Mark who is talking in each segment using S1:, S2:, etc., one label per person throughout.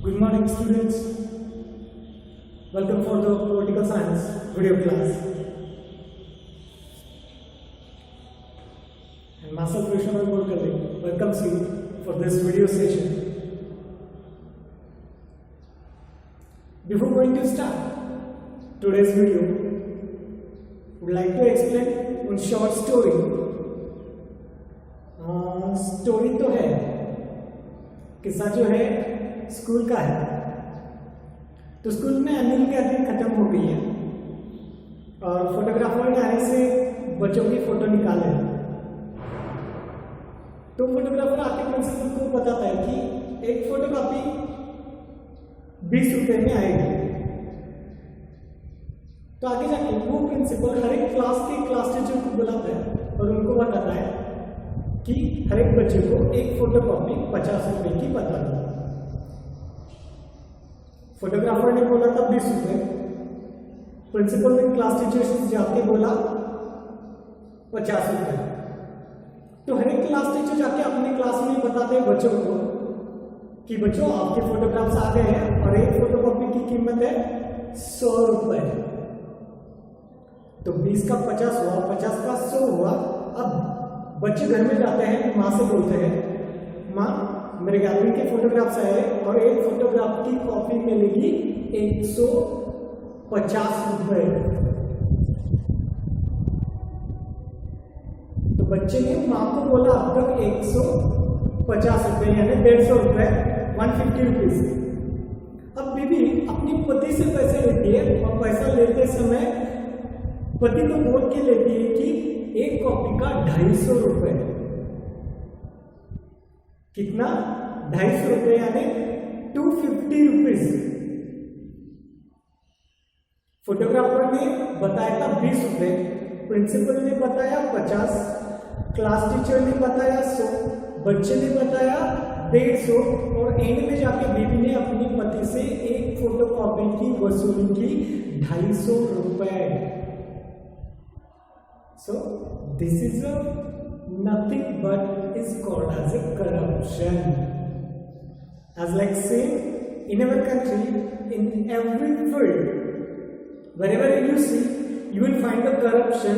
S1: Good morning, students. Welcome for the political science video class. And myself, Vishnu Golkar, welcomes you for this video session. Before going to start today's video, I would like to explain one short story. Story तो है, किस्सा जो है school का है। तो school में annual gathering खत्म हो गई है और फोटोग्राफर ने आने से बच्चों की फोटो निकाले। तो फोटोग्राफर आके प्रिंसिपल को बताता है कि एक फोटोकॉपी 20 रुपए में आएगी। तो आगे जाके वो प्रिंसिपल हर एक क्लास के क्लास टीचर को बुलाता है और उनको बताता है कि हर एक बच्चे को एक फोटोकॉपी 50 रुपए की बता दो। फोटोग्राफर ने बोला था 20 रुपए, प्रिंसिपल ने क्लास टीचर से जाके बोला 50 रुपए। तो हर एक क्लास टीचर जाके अपने क्लास में बताते हैं बच्चों को कि बच्चों आपके फोटोग्राफ्स आ गए हैं और एक फोटोकॉपी की कीमत है 100 रुपए। तो 20 का 50 हुआ, 50 का 100 हुआ। अब बच्चे घर में जाते हैं, माँ से बोलते हैं, माँ मेरे गैलरी के फोटोग्राफ्स आए और एक फोटोग्राफ की कॉपी मिलेगी 150 रुपए। तो बच्चे ने माँ को बोला अब तक 150 रुपए यानी 150 रुपए, 150 रुपीज। अब बीबी अपनी पति से पैसे लेती है और पैसा लेते समय पति को बोल के लेती है कि एक कॉपी का 250 रुपए। कितना? 250 रुपए यानी 250 रुपीज। फोटोग्राफर ने बताया था 20 रुपए, प्रिंसिपल ने बताया 50, क्लास टीचर ने बताया 100, बच्चे ने बताया 150 और एंड में जाके बीबी ने अपनी पति से एक फोटोकॉपी की वसूली की 250 रुपए। So this is nothing but is called as a corruption. As like say in our country, in every field, wherever you see, you will find the corruption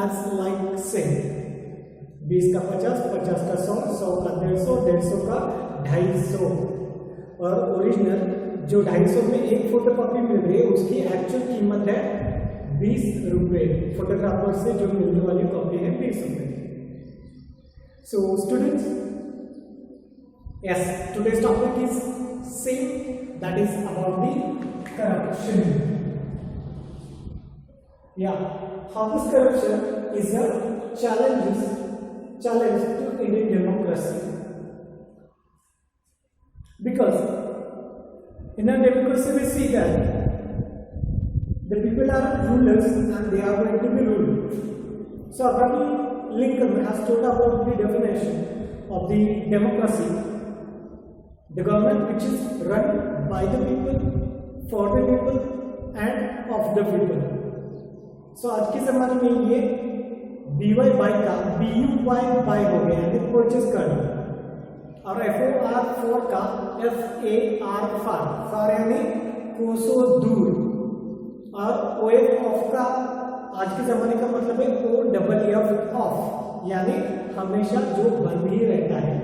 S1: as like say 20 का 50, 50 का 100, 100 का 150, 150 का 250। और original जो 250 में एक photocopy मिल रही है उसकी एक्चुअल कीमत है 20 रुपए। फोटोग्राफर से जो मिलने वाली कॉपी है 20 रुपए। So students, yes, today's topic is same, that is about the corruption. या how this corruption is a challenge to Indian democracy, because in a democracy we see that the people are rulers and they are going to be ruled. So Abraham Lincoln has told about the definition of the democracy: the government which is run by the people, for the people and of the people. So आज के जमाने में ये BY bye का BUY bye हो गया यानी purchase कर, और FOR फॉर का FAR फार यानी कोसों दूर, और OF ऑफ का आज के जमाने का मतलब है OFF ऑफ यानी हमेशा जो बंद ही रहता है।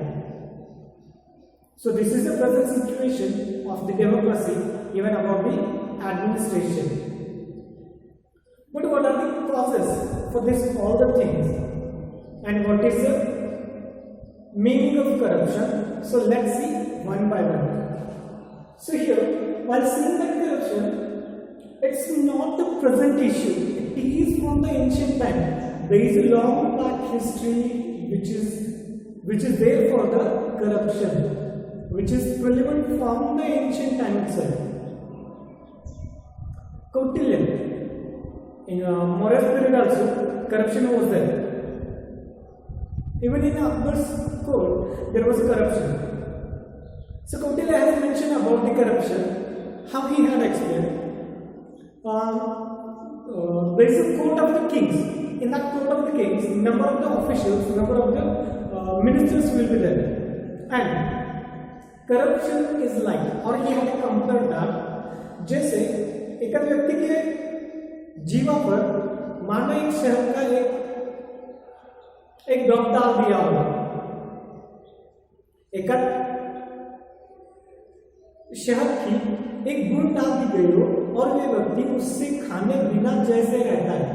S1: So this is the present situation of the democracy even about the administration. But what are the causes for this all the things and what is the meaning of corruption? So let's see one by one. So here while seeing the corruption, it's not the present issue, it is from the ancient time. There is a long back history which is there for the corruption, which is relevant from the ancient time itself. Kautilya, in Maurya period also corruption was there. Even in Akbar's court there was corruption. So Kautilya has mentioned about the corruption, how he had explained. There is a court of the kings. In that court of the kings, number of the officials, number of the ministers will be there, and corruption is like, और ये है compare that, जैसे एक व्यक्ति के जीवा पर मानो एक शहद का एक ड्रॉप डाल दिया हो, एक शहद की एक बूंद डाल दी गई हो और वे व्यक्ति उससे खाने बिना जैसे रहता है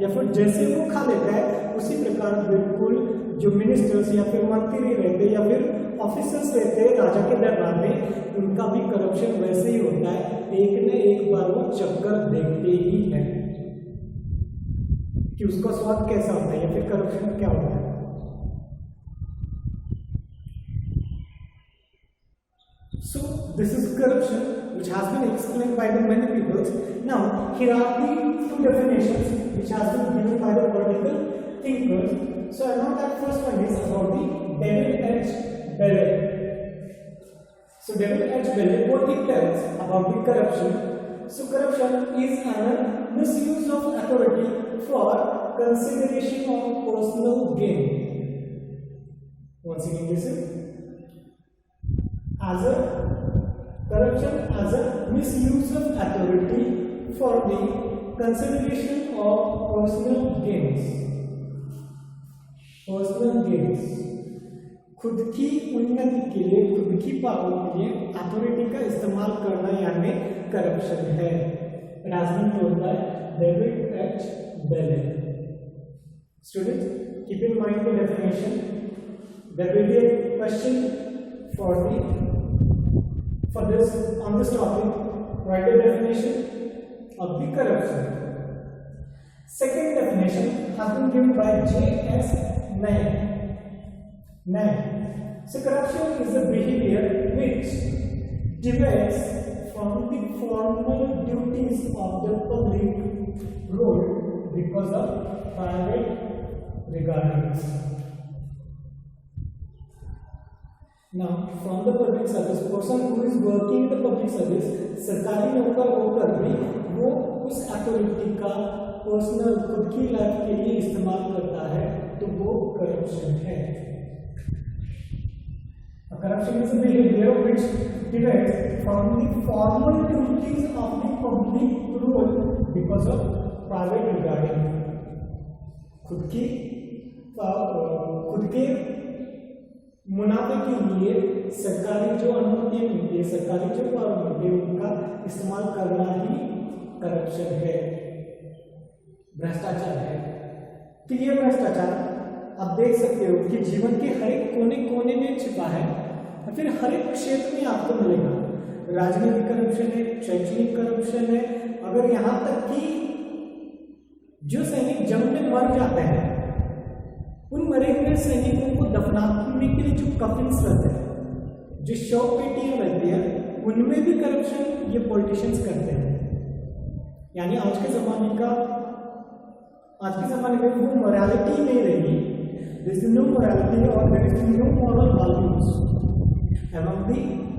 S1: या फिर जैसे वो खा लेता है उसी प्रकार बिल्कुल जो मिनिस्टर्स या फिर मंत्री रहते या फिर ऑफिसर्स रहते हैं राजा के दरबार में, उनका भी करप्शन वैसे ही होता है। एक न एक बार वो चक्कर देखते ही है कि उसका स्वाद कैसा होता है या फिर करप्शन क्या होता है। So this is corruption, which has been explained by the many people. Now here are the two definitions which has been given by the political thinkers. So now that first one is about the double-edged ballet. So double-edged ballet, what it tells about the corruption. So corruption is a misuse of authority for consideration of personal gain. Once again listen. As a corruption as a misuse of authority for the consideration of personal gains. Personal gains, खुद की उन्नति के लिए, खुद की power के लिए authority का इस्तेमाल करना यानी करप्शन है। It has been told by David H. Belle. Students, keep in mind the definition. There will be a question for this on this topic. Write the definition of the corruption. Second definition has been given by J.S. Nair. So corruption is a behavior which deviates from the formal duties of the public role because of private regardings. Now, from the public service, person who is working in the public service, सरकारी नौकर होकर भी वो उस authority का personal खुद की life के लिए इस्तेमाल करता है, तो वो करप्शन है। Corruption is a behavior which derives from the formal duties of the public role because of private regarding. खुद के मुनाफे के लिए सरकारी जो अनुमति मिलती है, सरकारी जो पावर मिलती है, उनका इस्तेमाल करना ही करप्शन है, भ्रष्टाचार है। तो ये भ्रष्टाचार आप देख सकते हो कि जीवन के हर एक कोने कोने में छिपा है, और फिर हर एक क्षेत्र में आपको मिलेगा। राजनीतिक करप्शन है, शैक्षणिक करप्शन है, अगर यहाँ तक कि जो सैनिक जंग में मर जाते हैं, उन मरे हुए सैनिकों को दफनाने के लिए जो कफिन्स रहते हैं, जो शव पेटियां रहती है, उनमें भी करप्शन ये पॉलिटिशियंस करते हैं। यानी आज के ज़माने में वो मोरालिटी नहीं रही, देयर इज नो मोरालिटी और there is no moral values among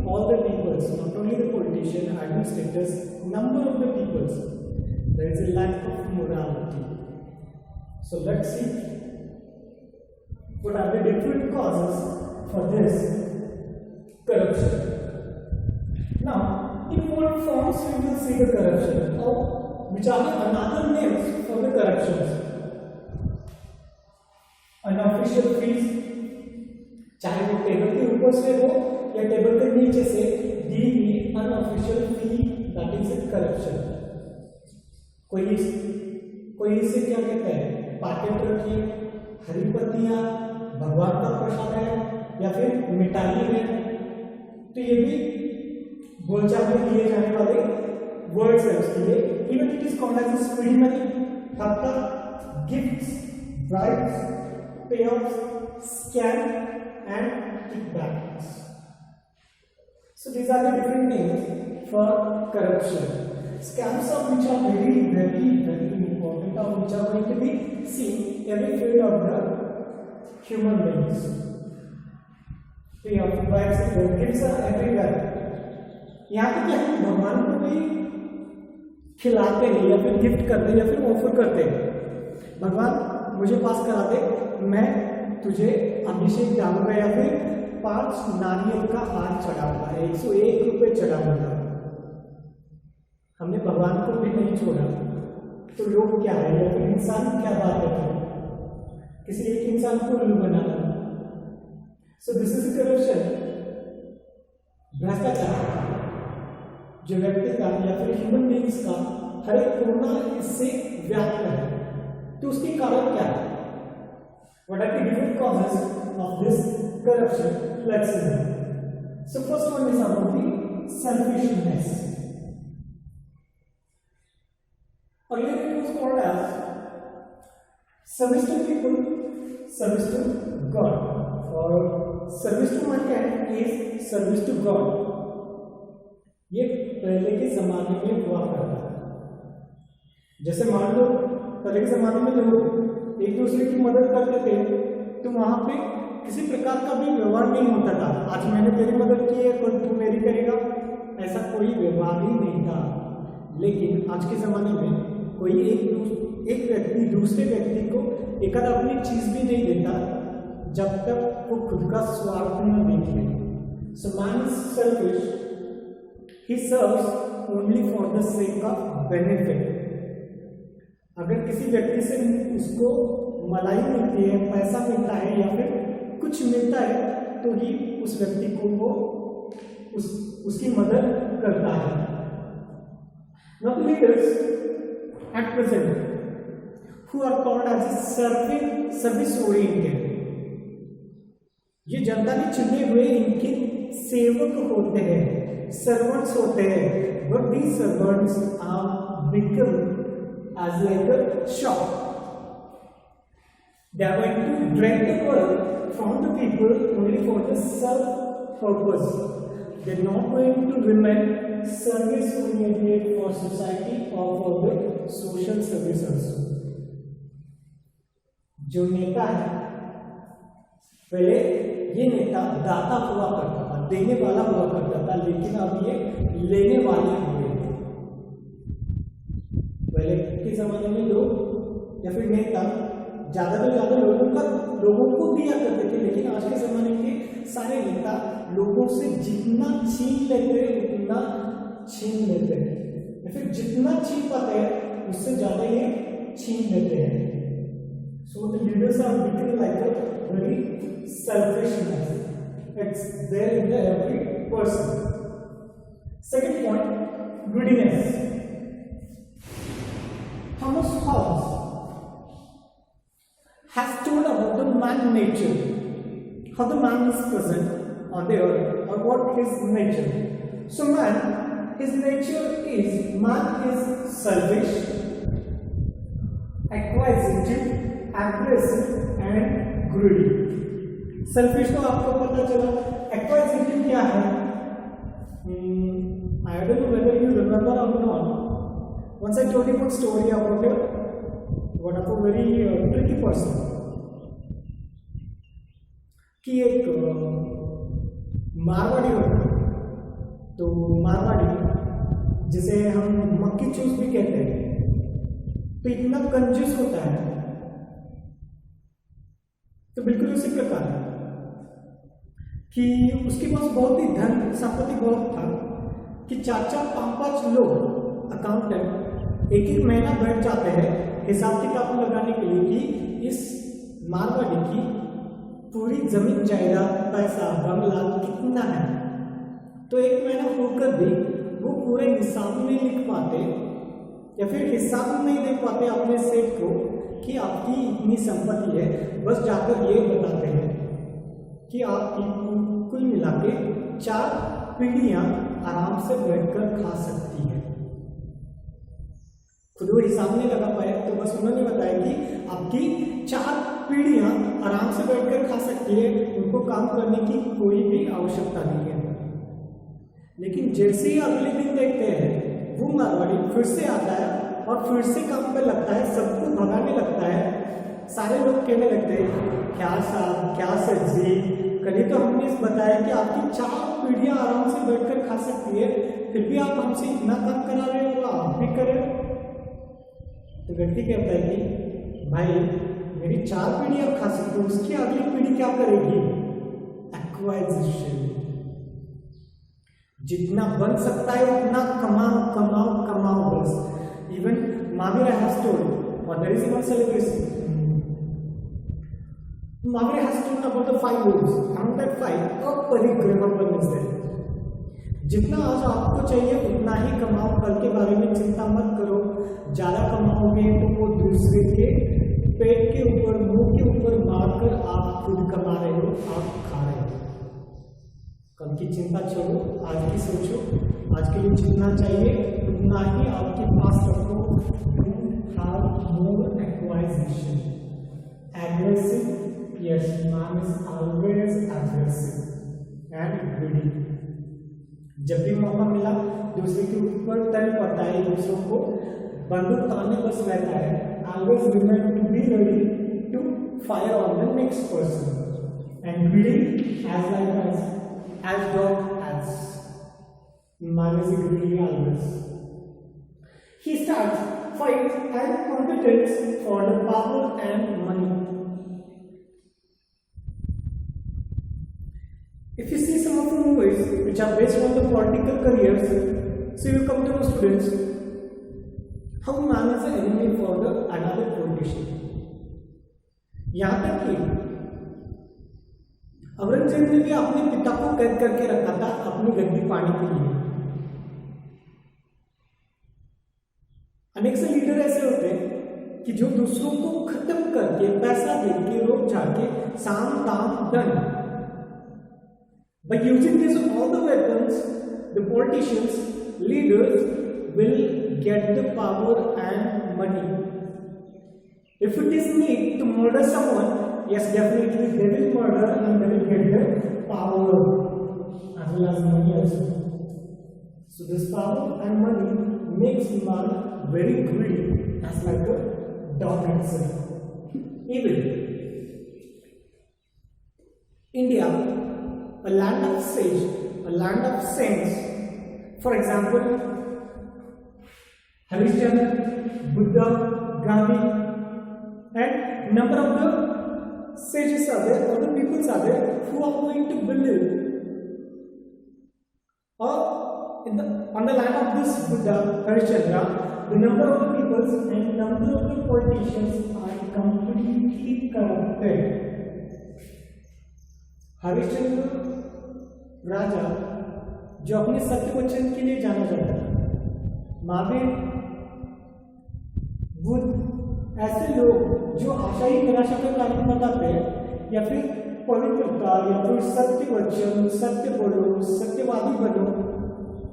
S1: all the peoples, not only the politician, administrators, number of the peoples, there is a lack of morality. So let's see what are the different causes for this corruption. Now, in what forms we will see the corruption, or which are the another names for the corruptions? Unofficial fees, चाहे वो table के ऊपर से हो या table के नीचे से दी हुई unofficial fee, that is corruption. कोई इसे क्या कहता है, पैकेट रखिए, हरी पत्तियां, भगवान का प्रसाद है या फिर मिठाई है, तो ये भी बोलचाल में किए जाने वाले वर्ड्स है उसके लिए। Even it is called as speed money, हफ्ता, gifts, bribes, pay offs, scam and kickbacks. So these are the different names for corruption. Scams of which are very, very, very important, or which are going to be seen every field of the human beings. Pay off, bribes, gifts are everywhere. यहाँ तक कि हम भगवान को भी खिलाते हैं या फिर गिफ्ट करते हैं या फिर ऑफर करते हैं। भगवान मुझे पास करा दे, मैं तुझे अभिषेक डालूंगा या फिर 5 नारियल का हार चढ़ा हुआ है, 101 रुपये चढ़ा हुआ है, हमने भगवान को भी नहीं छोड़ा, तो लोग क्या है या फिर इंसान क्या बात है, किसी एक इंसान को उल्लू बनाना। सो दिस इज करप्शन, भ्रष्टाचार जो व्यक्ति का या फिर ह्यूमन बीइंग्स का हर एक कोना इससे व्याप्त है। तो उसके कारण क्या है? What are the different causes of this corruption? Let's see. So first one is about the selfishness. Earlier it was called as service to people, service to God, or service to mankind is service to God. ये पहले के जमाने में हुआ करता था। जैसे मान लो पहले के जमाने में लोग एक दूसरे की मदद करते थे, तो वहां पे किसी प्रकार का भी व्यवहार नहीं होता था। आज मैंने तेरी मदद की है और तू मेरी करेगा, ऐसा कोई व्यवहार ही नहीं था। लेकिन आज के जमाने में कोई एक व्यक्ति दूसरे व्यक्ति को एक आध अपनी चीज भी नहीं देता जब तक वो खुद का स्वार्थ न देख ले। So man is selfish. He serves only for the sake of benefit. अगर किसी व्यक्ति से उसको मलाई मिलती है, पैसा मिलता है या फिर कुछ मिलता है, तो ही उस व्यक्ति को वो उसकी मदद करता है। Now leaders at present who are called as service oriented, ये जनता ने चुने हुए इनके सेवक होते हैं, सर्वेंट्स होते हैं, but these servants are become as like a shop. They are going to drain the wealth from the people only for the self purpose. They are not going to remain service oriented for society or for the social service also. जो नेता है, पहले ये नेता दाता हुआ करता था, देने वाला हुआ करता था, लेकिन अब ये लेने वाले हुए थे। पहले के जमाने में लोग या फिर नेता ज्यादा से ज्यादा लोगों को दिया करते थे, लेकिन आज के जमाने के सारे नेता लोगों से जितना छीन लेते उतना छीन लेते हैं, या फिर जितना छीन पाते हैं उससे ज्यादा ये छीन लेते हैं। So the leaders are becoming like a very selfishness. It's there in the every person. Second point, greediness. Thomas Hobbes has told about the man nature, how the man is present on the earth, or what his nature. So man, his nature is, man is selfish, acquisitive, aggressive and greedy. Selfish तो आपको पता चला, acquisitive क्या है? I don't know whether you remember or not. Once I told you one story about one of a very tricky person. कि एक मारवाड़ी होता, तो मारवाड़ी जिसे हम मक्की चूस भी कहते हैं, तो इतना कंजूस होता है, तो बिल्कुल उसी प्रकार है कि उसके पास बहुत ही धन संपत्ति बहुत था कि 4-5 लोग अकाउंटेंट एक महीना बैठ जाते हैं हिसाब किताब लगाने के लिए कि इस मारवाड़ी की पूरी जमीन जायदाद, पैसा, बंगला कितना है। तो एक महीना होकर भी वो पूरे हिसाब नहीं लिख पाते या फिर हिसाब नहीं देख पाते अपने सेठ को कि आपकी इतनी संपत्ति है। बस जाकर ये बताते हैं कि आपकी कुल मिला के 4 पीढ़ियां आराम से बैठकर खा सकती है। खुद वो हिसाब नहीं लगा पाया, तो बस उन्होंने बताया कि आपकी 4 पीढ़ियां आराम से बैठकर खा सकती है, उनको काम करने की कोई भी आवश्यकता नहीं है। लेकिन जैसे ही अगले दिन देखते हैं वो मारवाड़ी फिर से आता है और फिर से काम पे लगता है, सबको भगाने लगता है। सारे लोग कहने लगते हैं, क्या साहब, क्या सर जी, कल तो हमने बताया कि आपकी 4 पीढ़ियां आराम से बैठकर खा सकती है, फिर भी आप हमसे इतना काम करा रहे हो, तो आप भी करें। तो व्यक्ति कहता है कि भाई मेरी 4 पीढ़ियां खा सकती है, उसकी अगली पीढ़ी क्या करेगी? एक्वाइजिशन। जितना बन सकता है उतना कमाओ कमाओ कमाओ बस। Even Mahavira has told, or there is one celebration. Mahavira has told about the 5 rules. Among that 5, a परिग्रहण is there. जितना आज आपको चाहिए उतना ही कमाओ, कल के बारे में चिंता मत करो। ज्यादा कमाओगे तो वो दूसरे के पेट के ऊपर, मुंह के ऊपर मारकर आप खुद कमा रहे हो, आप खा रहे हो। कल की चिंता छोड़ो, आज की सोचो। आज के लिए जितना चाहिए उतना ही आपके पास रखो। Don't have more acquisition. Aggressive, yes, man is always aggressive and greedy. जब भी मौका मिला दूसरे के ऊपर तल पड़ता है, दूसरों को बंदूक ताने बस रहता है। Always remember to be ready to fire on the next person. And greedy as like as dog as man is greedy always. He starts fight and competence for the power and money. If you see some of the movies which are based on the political careers, so you come to know students how man is the enemy for the another politician. यहाँ तक कि औरंगजेब ने भी अपने पिता को कैद करके रखा था अपनी गद्दी पाने के लिए। अनेक से लीडर ऐसे होते हैं कि जो दूसरों को खत्म करके पैसा देके रोक जाके साम दाम दंड। By using this all the weapons, the politicians, leaders will get the power and money. If it is need to murder someone, yes, definitely they will murder and they will get the power as well as money also. So this power and money makes man very greedy, as like a dog itself. Evil. India, a land of sage, a land of saints. For example, Harishchandra, Buddha, Gandhi, and number of the sages are there, or the peoples are there who are going to believe. Or on the land of this Buddha, Harishchandra, the number of the peoples and number of the politicians are completely corrupted. Harishchandra राजा जो अपने सत्य वचन के लिए जाना जाता है, महावीर, बुद्ध, ऐसे लोग जो आशाई निराशा का कारण बताते हैं, या फिर पवित्रता, या फिर सत्य वचन, सत्य बोलो, सत्यवादी बनो,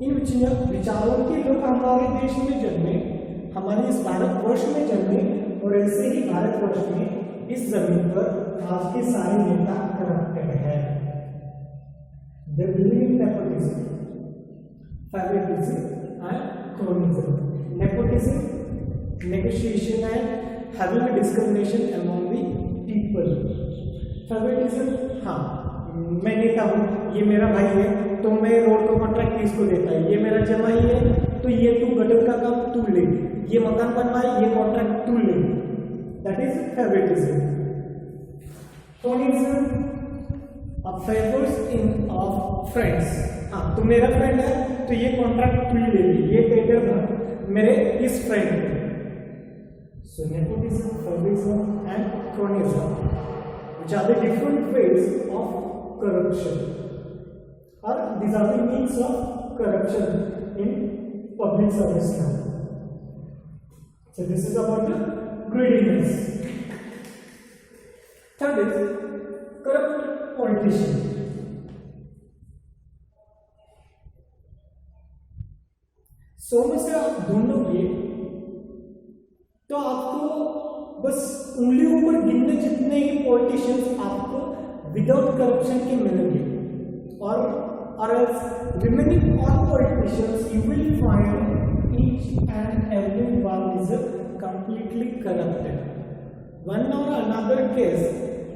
S1: इन विचारों के लोग हमारे देश में जन्मे, हमारे इस भारतवर्ष में जन्मे, और ऐसे ही भारतवर्ष में इस जमीन पर आज के सारे नेता करप्टेड है। They believe in nepotism, favoritism, and cronyism. Nepotism, negotiation, and having a discrimination among the people. Favoritism, हाँ, मैं नेता हूँ, ये मेरा भाई है, तो मैं रोड का कॉन्ट्रैक्ट किसको देता है, ये मेरा जमाई है, तो ये तू गटर का काम तू ले, ये मकान बनवाए, ये कॉन्ट्रैक्ट तू ले। That is favoritism. Cronyism, favors in of friends. हाँ, तू मेरा फ्रेंड है तो ये कॉन्ट्रैक्ट तू ही ले ली, ये टेंडर भर मेरे इस फ्रेंड को। So nepotism, favoritism, and cronyism, which are the different ways of corruption, or these are the means of corruption in public service now. So this is about the greediness. Third is corrupt politician. सौ में से आप ढूंढोगे तो आपको बस उंगलियों पर गिनने जितने ही पॉलिटिशियंस आपको विदाउट करप्शन के मिलेंगे, और else remaining all politicians you will find each and every one is completely corrupted. One or another case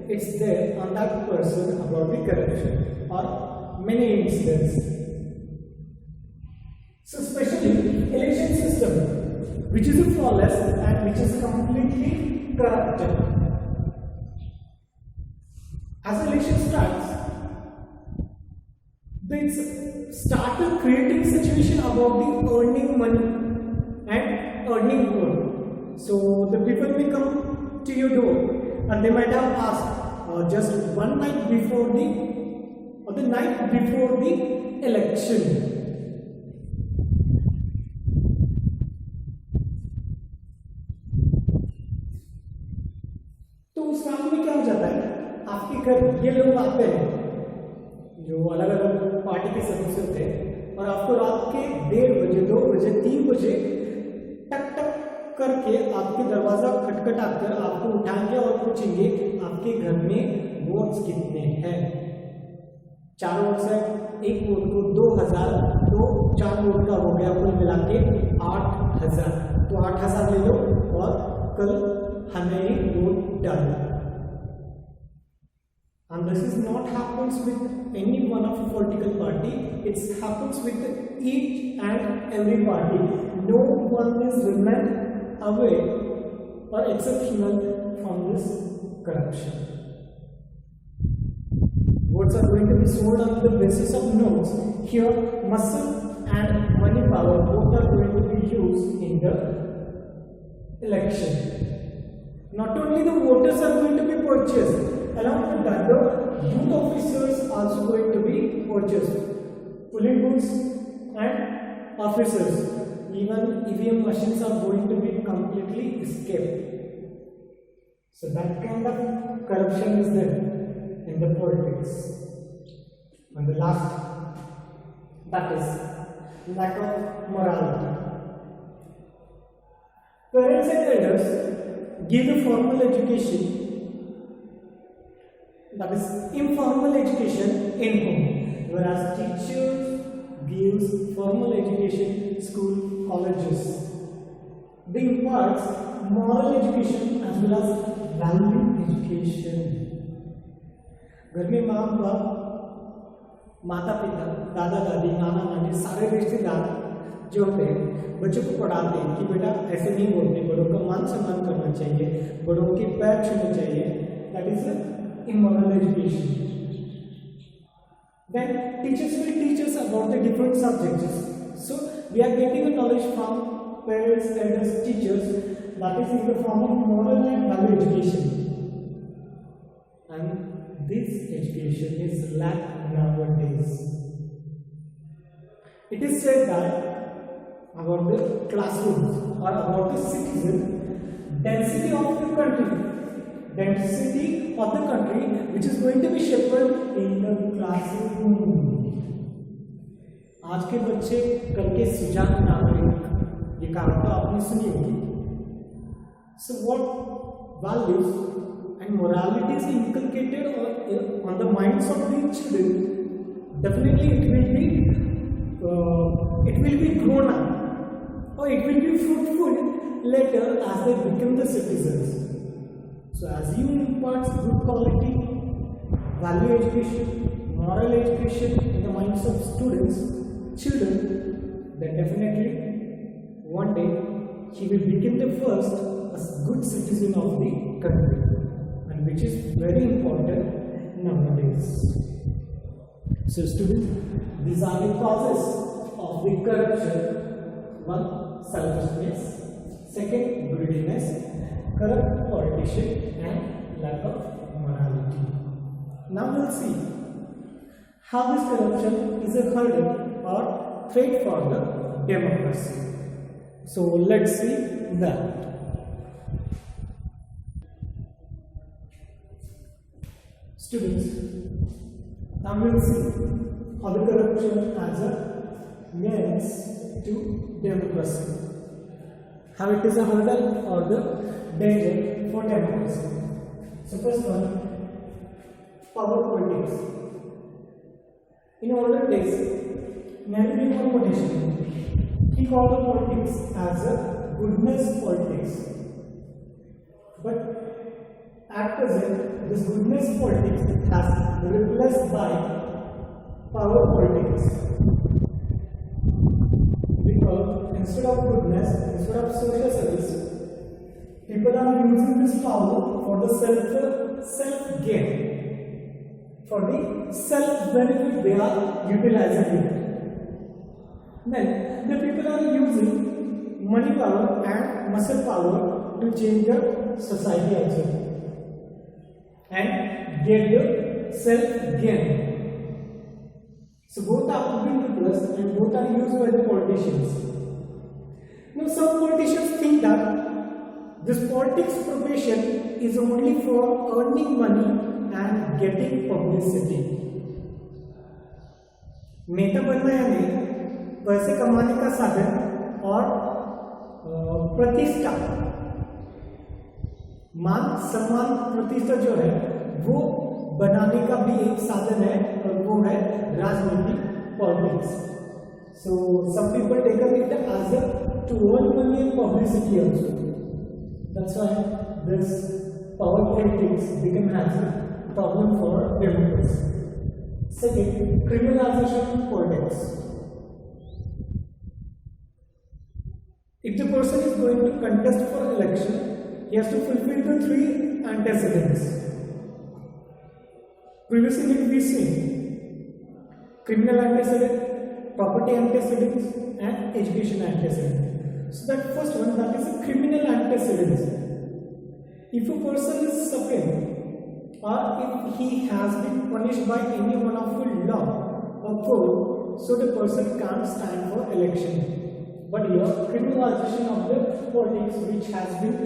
S1: it's there on that person about the corruption, or many incidents. So especially election system, which is flawless and which is completely corrupted. As election starts, It's started creating situation about the earning money and earning goal. So the people may come to your door and they might have asked just one night before the night before the election. तो उस काम में क्या हो जाता है, आपके घर ये लोग आते हैं जो अलग अलग पार्टी के सदस्य होते हैं और आपको रात के 1:30 बजे 2 बजे 3 बजे टक टक करके आपके दरवाजा खटखटा कर आपको उठाएंगे और पूछेंगे आपके घर में वोट्स कितने हैं। 4 वोट से एक वोट को 2000, तो 4 वोट का हो गया कुल मिला के 8000। तो 8000 ले लो और कल हमें ही वोट डालो। And this is not happens with any one of a political party. It happens with each and every party. No one is remained away or exceptional from this corruption. Votes are going to be sold on the basis of notes. Here, muscle and money power both are going to be used in the election. Not only the voters are going to be purchased, along with that the youth officers also going to be purchased, polling booths and officers, even EVM machines are going to be completely escaped. So that kind of corruption is there in the politics. And the last, that is lack of morality. Parents and elders give the formal education, that is informal education in home, whereas teachers gives formal education, school, colleges. They imparts moral education as well as value education. घर में माँ बाप, माता पिता, दादा दादी, नाना नानी, सारे रिश्तेदार जो होते हैं बच्चों को पढ़ाते हैं कि बेटा ऐसे नहीं बोलते, बड़ों का मान सम्मान करना चाहिए, बड़ों के पैर छूने चाहिए। That is immoral education. Then teachers will teach us about the different subjects. So we are getting a knowledge from parents, elders, teachers, that is in the form of moral and value education. And this education is lacked nowadays. It is said that about the classrooms or about the citizen density of the country, which is going to be shaped in the classroom. आज के बच्चे कल के सुजान नागरिक, ये कहावत आपने सुनी होगी. So what values and morality is inculcated on the minds of the children, definitely it will be grown up or it will be fruitful later as they become the citizens. So as you impart good quality, value education, moral education in the minds of students, children, then definitely one day he will become the first as good citizen of the country, and which is very important nowadays. So students, these are the causes of the corruption. One, selfishness. Second, greediness. Corrupt politician and lack of morality. Now we'll see how this corruption is a hurdle or threat for the democracy. So let's see that. Students, now we'll see how the corruption as a means to democracy. How it is a hurdle or the danger for democracy. So first one, power politics. In older days, Nehru gave quotation. He called the politics as a goodness politics. But at present, this goodness politics has been replaced by power politics. Because instead of goodness, instead of social service, people are using this power for the self gain. for the self-benefit they are utilizing it. Then the people are using money power and muscle power to change the society also and get the self-gain. So both are put into plus and both are used by the politicians. Now some politicians think that this politics profession is only for earning money and getting publicity. नेता बनना यानी पैसे कमाने का साधन और प्रतिष्ठा, मान सम्मान प्रतिष्ठा जो है वो बनाने का भी एक साधन है और वो है राजनीति, politics. So some people take it as a to earn money and publicity also. That's why this power politics become as a problem for democracy. Second, criminalization of politics. If the person is going to contest for election, he has to fulfill the three antecedents. Previously we seen criminal antecedent, property antecedents, and education antecedent. So that first one, that is a criminal antecedent. If a person is suffering or if he has been punished by any one of the law or code, so the person can't stand for election. But here, criminalization of the politics, which has been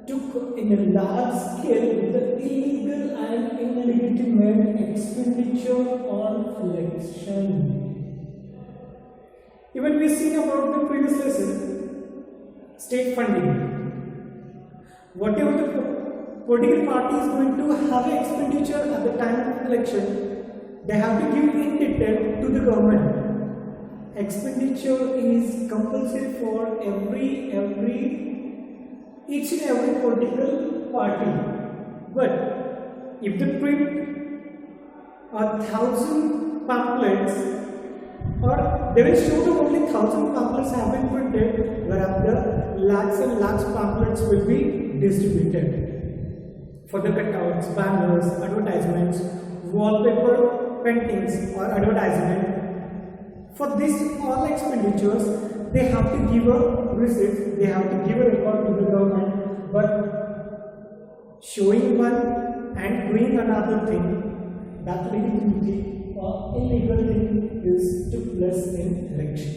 S1: took in a large scale with the illegal and illegitimate expenditure on election. Even we see about the previous lesson, state funding. Whatever the political party is going to have an expenditure at the time of election, they have to give in detail to the government. Expenditure is compulsory for each and every political party. But if they print 1,000 pamphlets, or they will show that only 1,000 pamphlets have been printed, whereas the lakhs and lakhs pamphlets will be distributed for the cutouts, banners, advertisements, wallpaper paintings or advertisement. For this all expenditures, they have to give a receipt, they have to give a record to the government, but showing one and doing another thing, that legitimity or illegal thing is took place in election.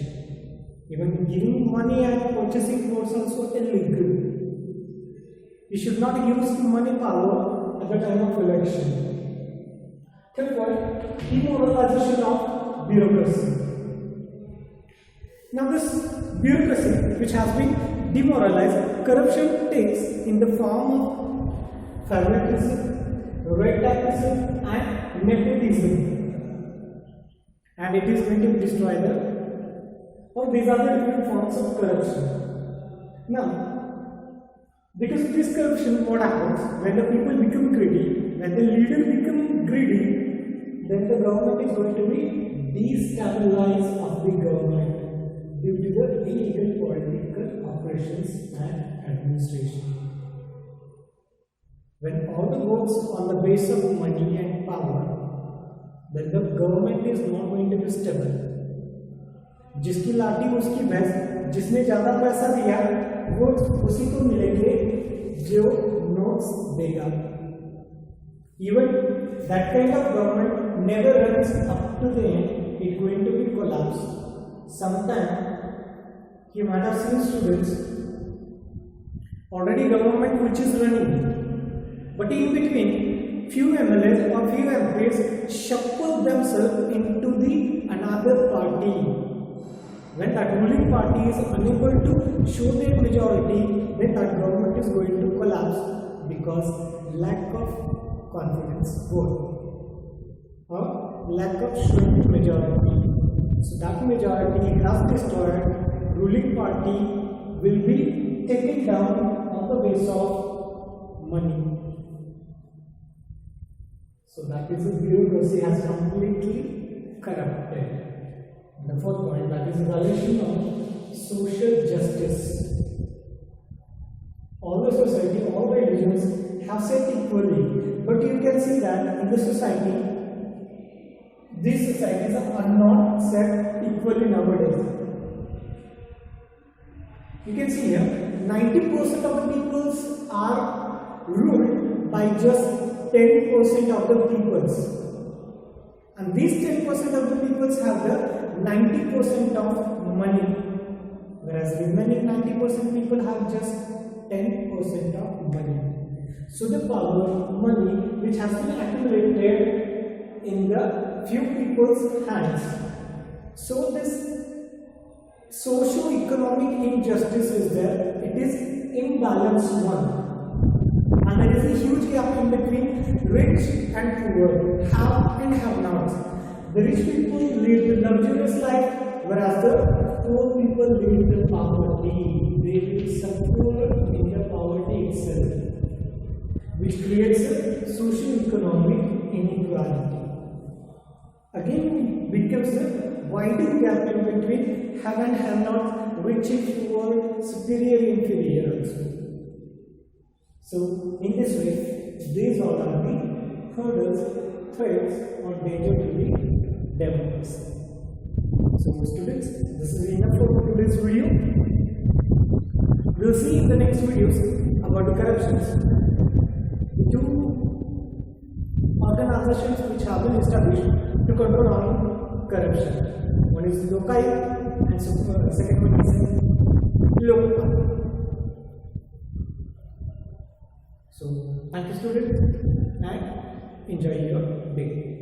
S1: Even giving money and purchasing was also illegal. You should not use money power at the time of election. Third point, demoralization of bureaucracy. Now this bureaucracy which has been demoralized, corruption takes in the form of favoritism, red tapeism and nepotism, and it is going to destroy these are the different forms of corruption. Now, because of this corruption, what happens when the people become greedy, when the leader become greedy, then the government is going to be destabilized of the government due to the illegal political operations and administration. When all the votes on the base of money and power, then the government is not going to be stable. जिसकी लाठी उसकी भैंस, जिसने ज्यादा पैसा दिया वो उसी को मिलेंगे जो नोट्स देगा. Even that kind of government never runs up to the end. It's going to be collapsed. Sometimes you might have seen students already government which is running, but in between few MLAs or few MPs shuffle themselves into the another party. When that ruling party is unable to show their majority, then that government is going to collapse because lack of confidence vote or lack of showing majority. So that majority has destroyed. Ruling party will be taken down on the base of money. So that is the bureaucracy has completely corrupted. The fourth point, that is the violation of social justice. All the society, all the religions have said equally, but you can see that in the society these societies are not set equally nowadays. You can see here 90% of the peoples are ruled by just 10% of the peoples, and these 10% of the peoples have the 90% of money, whereas remaining 90% people have just 10% of money. So the power, money, which has been accumulated in the few people's hands. So this socio-economic injustice is there. It is imbalanced one, and there is a huge gap in between rich and poor, have and have nots. The rich people lead the luxurious life, whereas the poor people lead the poverty. They will suffer in the poverty itself, which creates a socio-economic inequality. Again, it becomes a widening gap in between have and have not, rich and poor, superior, inferior also. So, in this way, these all are the hurdles, threats, or danger to the democracy. So, students, this is enough for today's video. We'll see in the next videos about the corruptions. Two organizations which have been established to control on corruption. One is Lokai and second one is Lokpal. So, thank you students and enjoy your day.